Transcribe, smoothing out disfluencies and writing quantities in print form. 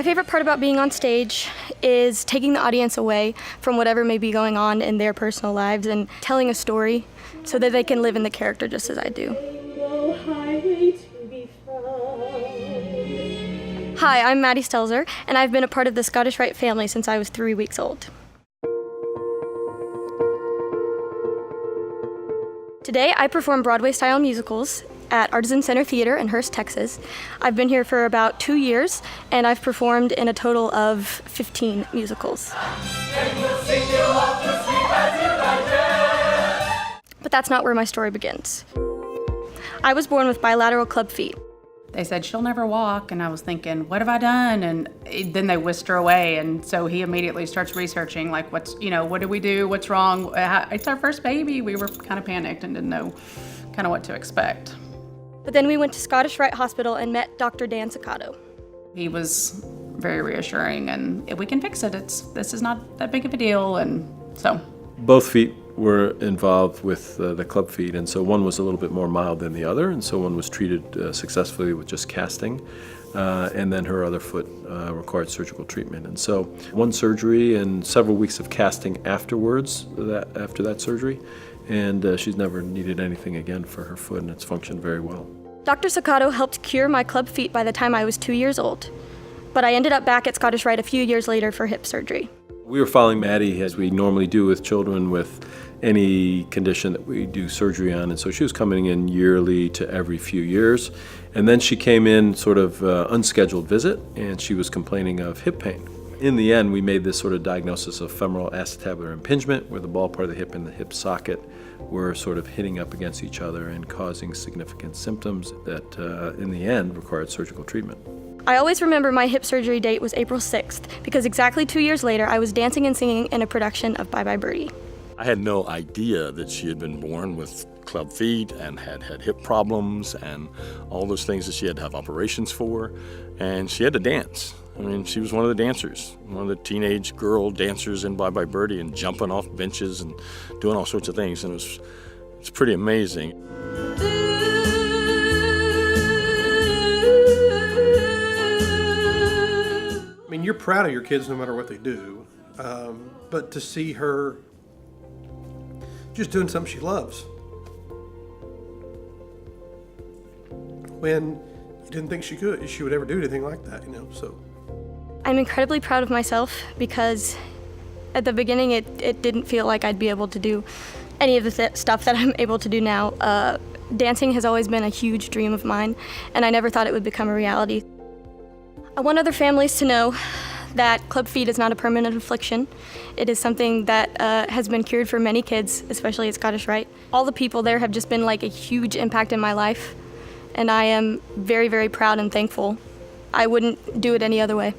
My favorite part about being on stage is taking the audience away from whatever may be going on in their personal lives and telling a story so that they can live in the character just as I do. Hi, I'm Madie Stelzer, and I've been a part of the Scottish Rite family since I was 3 weeks old. Today, I perform Broadway-style musicals at Artisan Center Theater in Hurst, Texas. I've been here for about 2 years, and I've performed in a total of 15 musicals. But that's not where my story begins. I was born with bilateral club feet. They said, she'll never walk, and I was thinking, what have I done? And then they whisked her away, and so he immediately starts researching, like, what do we do? What's wrong? It's our first baby. We were kind of panicked and didn't know kind of what to expect. But then we went to Scottish Rite Hospital and met Dr. Dan Ciccato. He was very reassuring, and we can fix it. This is not that big of a deal, and so. Both feet were involved with the club feet, and so one was a little bit more mild than the other, and so one was treated successfully with just casting, and then her other foot required surgical treatment. And so one surgery and several weeks of casting afterwards, after that surgery, and she's never needed anything again for her foot, and it's functioned very well. Dr. Ciccato helped cure my club feet by the time I was 2 years old, but I ended up back at Scottish Rite a few years later for hip surgery. We were following Madie as we normally do with children with any condition that we do surgery on, and so she was coming in yearly to every few years. And then she came in sort of unscheduled visit, and she was complaining of hip pain. In the end, we made this sort of diagnosis of femoral acetabular impingement, where the ball part of the hip and the hip socket were sort of hitting up against each other and causing significant symptoms that, in the end, required surgical treatment. I always remember my hip surgery date was April 6th, because exactly 2 years later, I was dancing and singing in a production of Bye Bye Birdie. I had no idea that she had been born with club feet and had hip problems and all those things that she had to have operations for, and she had to dance. I mean, she was one of the dancers, one of the teenage girl dancers in Bye Bye Birdie, and jumping off benches and doing all sorts of things, and it's pretty amazing. I mean, you're proud of your kids no matter what they do, but to see her just doing something she loves when you didn't think she would ever do anything like that, so. I'm incredibly proud of myself because at the beginning it didn't feel like I'd be able to do any of the stuff that I'm able to do now. Dancing has always been a huge dream of mine, and I never thought it would become a reality. I want other families to know that club feet is not a permanent affliction. It is something that has been cured for many kids, especially at Scottish Rite. All the people there have just been like a huge impact in my life, and I am very, very proud and thankful. I wouldn't do it any other way.